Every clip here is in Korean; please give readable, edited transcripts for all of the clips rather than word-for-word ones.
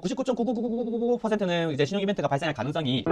99.99999%는 이제 신용 이벤트가 발생할 가능성이.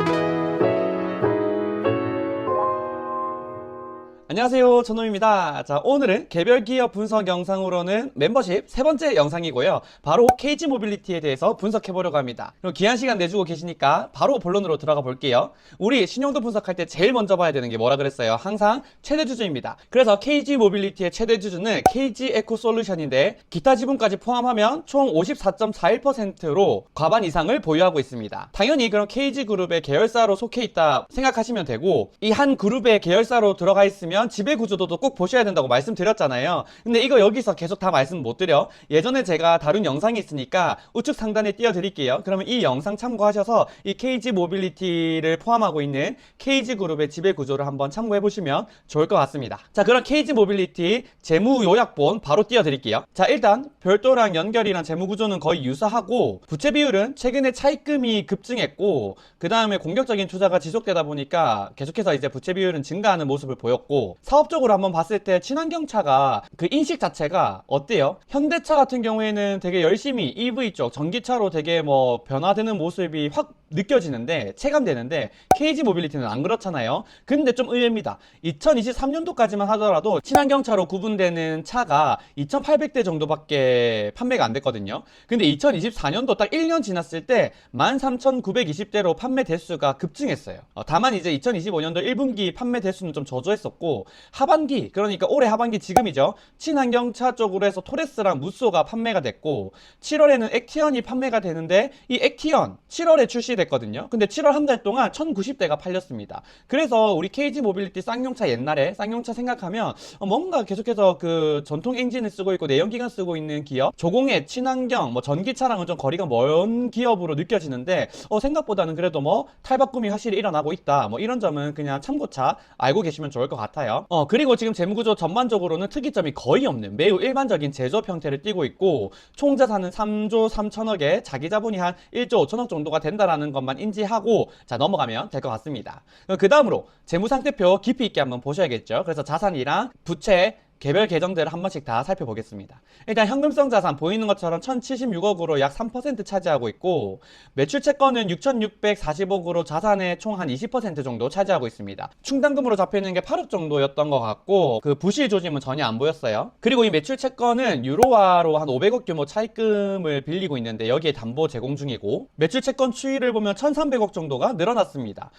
안녕하세요, 전호입니다. 자, 오늘은 개별 기업 분석 영상으로는 멤버십 세 번째 영상이고요. 바로 KG 모빌리티에 대해서 분석해 보려고 합니다. 그럼 귀한 시간 내주고 계시니까 바로 본론으로 들어가 볼게요. 우리 신용도 분석할 때 제일 먼저 봐야 되는 게 뭐라 그랬어요? 항상 최대 주주입니다. 그래서 KG 모빌리티의 최대 주주는 KG 에코 솔루션인데 기타 지분까지 포함하면 총 54.41%로 과반 이상을 보유하고 있습니다. 당연히 그럼 KG 그룹의 계열사로 속해 있다 생각하시면 되고, 이 한 그룹의 계열사로 들어가 있으면 지배 구조도도 꼭 보셔야 된다고 말씀드렸잖아요. 근데 이거 여기서 계속 다 말씀 못 드려. 예전에 제가 다룬 영상이 있으니까 우측 상단에 띄워드릴게요. 그러면 이 영상 참고하셔서 이 KG 모빌리티를 포함하고 있는 KG 그룹의 지배 구조를 한번 참고해 보시면 좋을 것 같습니다. 자, 그럼 KG 모빌리티 재무 요약본 바로 띄워드릴게요. 자, 일단 별도랑 연결이랑 재무 구조는 거의 유사하고, 부채 비율은 최근에 차입금이 급증했고, 그 다음에 공격적인 투자가 지속되다 보니까 계속해서 이제 부채 비율은 증가하는 모습을 보였고, 사업적으로 한번 봤을 때 친환경차가 그 인식 자체가 어때요? 현대차 같은 경우에는 되게 열심히 EV 쪽 전기차로 되게 뭐 변화되는 모습이 확 느껴지는데, 체감되는데, KG 모빌리티는 안 그렇잖아요. 근데 좀 의외입니다. 2023년도까지만 하더라도 친환경차로 구분되는 차가 2800대 정도밖에 판매가 안 됐거든요. 근데 2024년도 딱 1년 지났을 때 13920대로 판매 대수가 급증했어요. 다만 이제 2025년도 1분기 판매 대수는 좀 저조했었고, 하반기, 그러니까 올해 하반기 지금이죠, 친환경차 쪽으로 해서 토레스랑 무쏘가 판매가 됐고, 7월에는 액티언이 판매가 되는데, 이 액티언 7월에 출시됐거든요. 근데 7월 한 달 동안 1090대가 팔렸습니다. 그래서 우리 KG 모빌리티 쌍용차, 옛날에 쌍용차 생각하면 뭔가 계속해서 그 전통 엔진을 쓰고 있고 내연기관 쓰고 있는 기업, 조공의 친환경 뭐 전기차랑은 좀 거리가 먼 기업으로 느껴지는데, 생각보다는 그래도 뭐 탈바꿈이 확실히 일어나고 있다, 뭐 이런 점은 그냥 참고차 알고 계시면 좋을 것 같아요. 그리고 지금 재무구조 전반적으로는 특이점이 거의 없는 매우 일반적인 제조업 형태를 띠고 있고, 총 자산은 3조 3천억에 자기 자본이 한 1조 5천억 정도가 된다라는 것만 인지하고, 자, 넘어가면 될 것 같습니다. 그 다음으로 재무상태표 깊이 있게 한번 보셔야겠죠. 그래서 자산이랑 부채 개별 계정들을 한 번씩 다 살펴보겠습니다. 일단 현금성 자산 보이는 것처럼 1076억으로 약 3% 차지하고 있고, 매출 채권은 6640억으로 자산의 총 한 20% 정도 차지하고 있습니다. 충당금으로 잡혀있는 게 8억 정도였던 것 같고, 그 부실 조짐은 전혀 안 보였어요. 그리고 이 매출 채권은 유로화로 한 500억 규모 차입금을 빌리고 있는데 여기에 담보 제공 중이고, 매출 채권 추이를 보면 1300억 정도가 늘어났습니다.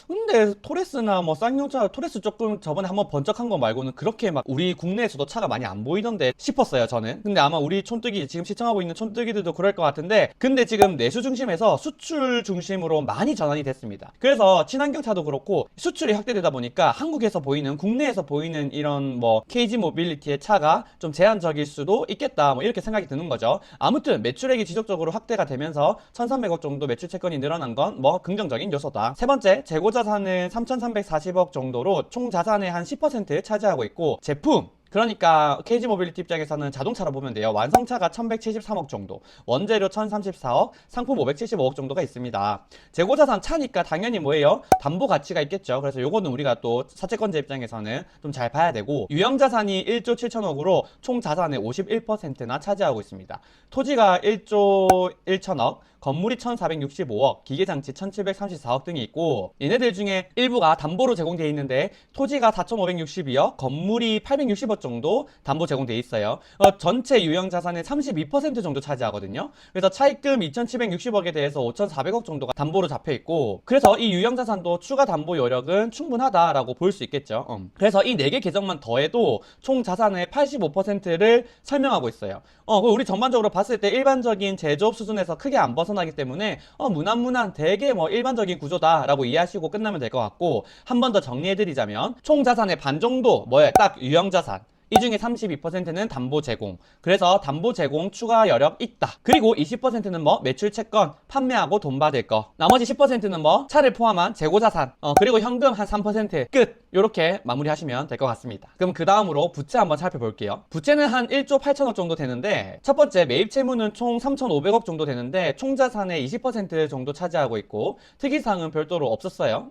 근데 토레스나 뭐 쌍용차, 토레스 조금 저번에 한번 번쩍한 거 말고는 그렇게 막 우리 국내에서도 차가 많이 안 보이던데 싶었어요, 저는. 근데 아마 우리 촌뜨기, 지금 시청하고 있는 촌뜨기들도 그럴 것 같은데, 근데 지금 내수 중심에서 수출 중심으로 많이 전환이 됐습니다. 그래서 친환경차도 그렇고 수출이 확대되다 보니까 한국에서 보이는, 국내에서 보이는 이런 뭐 KG 모빌리티의 차가 좀 제한적일 수도 있겠다, 뭐 이렇게 생각이 드는 거죠. 아무튼 매출액이 지속적으로 확대가 되면서 1300억 정도 매출 채권이 늘어난 건 뭐 긍정적인 요소다. 세 번째, 재고자산은 3340억 정도로 총 자산의 한 10% 차지하고 있고, 제품, 그러니까 KG 모빌리티 입장에서는 자동차로 보면 돼요. 완성차가 1173억 정도, 원재료 1034억, 상품 575억 정도가 있습니다. 재고자산 차니까 당연히 뭐예요? 담보 가치가 있겠죠. 그래서 요거는 우리가 또 사채권자 입장에서는 좀 잘 봐야 되고, 유형자산이 1조 7천억으로 총 자산의 51%나 차지하고 있습니다. 토지가 1조 1천억, 건물이 1465억, 기계장치 1734억 등이 있고, 얘네들 중에 일부가 담보로 제공되어 있는데 토지가 4562억, 건물이 860억 정도 담보 제공되어 있어요. 전체 유형 자산의 32% 정도 차지하거든요. 그래서 차입금 2760억에 대해서 5400억 정도가 담보로 잡혀 있고, 그래서 이 유형 자산도 추가 담보 여력은 충분하다라고 볼 수 있겠죠. 그래서 이 4개 계정만 더해도 총 자산의 85%를 설명하고 있어요. 우리 전반적으로 봤을 때 일반적인 제조업 수준에서 크게 안 벗어나기 때문에 무난무난 되게 뭐 일반적인 구조다라고 이해하시고 끝나면 될 것 같고, 한 번 더 정리해드리자면 총 자산의 반 정도 뭐예요? 딱 유형 자산. 이 중에 32%는 담보 제공. 그래서 담보 제공 추가 여력 있다. 그리고 20%는 뭐 매출 채권 판매하고 돈 받을 거. 나머지 10%는 뭐 차를 포함한 재고 자산. 그리고 현금 한 3% 끝. 요렇게 마무리하시면 될 것 같습니다. 그럼 그 다음으로 부채 한번 살펴볼게요. 부채는 한 1조 8천억 정도 되는데, 첫 번째 매입 채무는 총 3,500억 정도 되는데 총 자산의 20% 정도 차지하고 있고, 특이사항은 별도로 없었어요.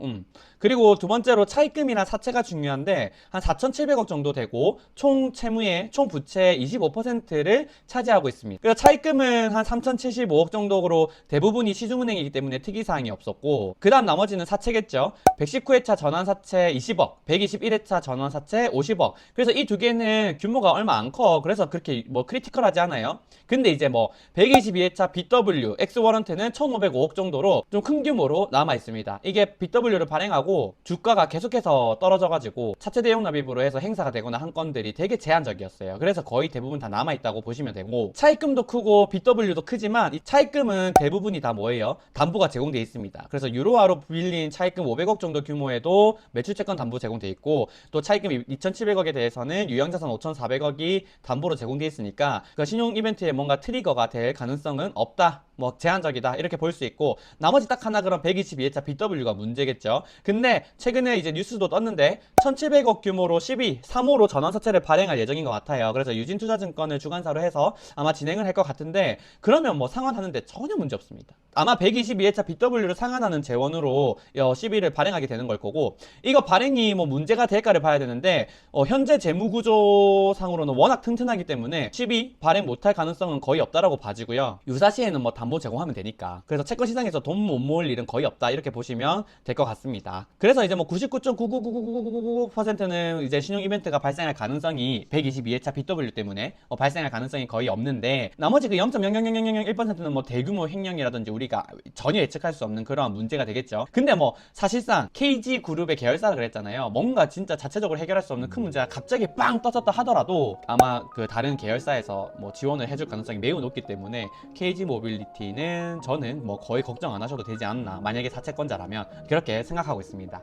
그리고 두 번째로 차입금이나 사채가 중요한데 한 4,700억 정도 되고, 총 총 채무의 총 부채 25%를 차지하고 있습니다. 그래서 차입금은 한 3,075억 정도로 대부분이 시중은행이기 때문에 특이사항이 없었고, 그 다음 나머지는 사채겠죠. 119회차 전환사채 20억, 121회차 전환사채 50억. 그래서 이 두 개는 규모가 얼마 안 커. 그래서 그렇게 뭐 크리티컬하지 않아요. 근데 이제 뭐 122회차 BW X워런트는 1,505억 정도로 좀 큰 규모로 남아 있습니다. 이게 BW를 발행하고 주가가 계속해서 떨어져가지고 차체 대용 납입으로 해서 행사가 되거나 한 건들이 되게 제한적이었어요. 그래서 거의 대부분 다 남아 있다고 보시면 되고, 차입금도 크고 BW도 크지만 이 차입금은 대부분이 다 뭐예요? 담보가 제공돼 있습니다. 그래서 유로화로 빌린 차입금 500억 정도 규모에도 매출채권 담보 제공돼 있고, 또 차입금 2,700억에 대해서는 유형자산 5,400억이 담보로 제공돼 있으니까 그 신용 이벤트에 뭔가 트리거가 될 가능성은 없다, 뭐 제한적이다, 이렇게 볼 수 있고, 나머지 딱 하나 그럼 122회차 BW가 문제겠죠. 근데 최근에 이제 뉴스도 떴는데 1,700억 규모로 3호로 전환사채를 발행할 예정인 것 같아요. 그래서 유진투자증권을 주관사로 해서 아마 진행을 할 것 같은데, 그러면 뭐 상환하는데 전혀 문제 없습니다. 아마 122회차 BW를 상환하는 재원으로 12를 발행하게 되는 걸 거고, 이거 발행이 뭐 문제가 될까를 봐야 되는데, 현재 재무구조상으로는 워낙 튼튼하기 때문에 12 발행 못할 가능성은 거의 없다라고 봐지고요. 유사시에는 뭐 담보 제공하면 되니까. 그래서 채권 시장에서 돈 못 모을 일은 거의 없다, 이렇게 보시면 될 것 같습니다. 그래서 이제 뭐 99.99999%는 이제 신용 이벤트가 발생할 가능성이 122회차 BW 때문에 발생할 가능성이 거의 없는데, 나머지 그 0.00001%는 뭐 대규모 횡령이라든지 우리가 전혀 예측할 수 없는 그런 문제가 되겠죠. 근데 뭐 사실상 KG그룹의 계열사라 그랬잖아요. 뭔가 진짜 자체적으로 해결할 수 없는 큰 문제가 갑자기 빵 떠졌다 하더라도 아마 그 다른 계열사에서 뭐 지원을 해줄 가능성이 매우 높기 때문에 KG모빌리티는 저는 뭐 거의 걱정 안 하셔도 되지 않나, 만약에 사채권자라면 그렇게 생각하고 있습니다.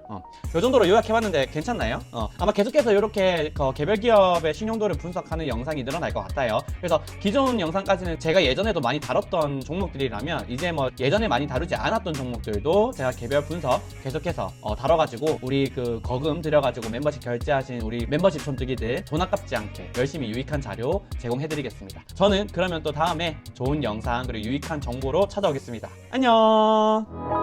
요 정도로 요약해봤는데 괜찮나요? 아마 계속해서 이렇게 개별 기업의 신용도를 분석하는 영상이 늘어날 것 같아요. 그래서 기존 영상까지는 제가 예전에도 많이 다뤘던 종목들이라면, 이제 뭐 예전에 많이 다루지 않았던 종목들도 제가 개별 분석 계속해서 다뤄가지고 우리 그 거금 들여가지고 멤버십 결제하신 우리 멤버십 촌뜨기들 돈 아깝지 않게 열심히 유익한 자료 제공해드리겠습니다. 저는 그러면 또 다음에 좋은 영상 그리고 유익한 정보로 찾아오겠습니다. 안녕.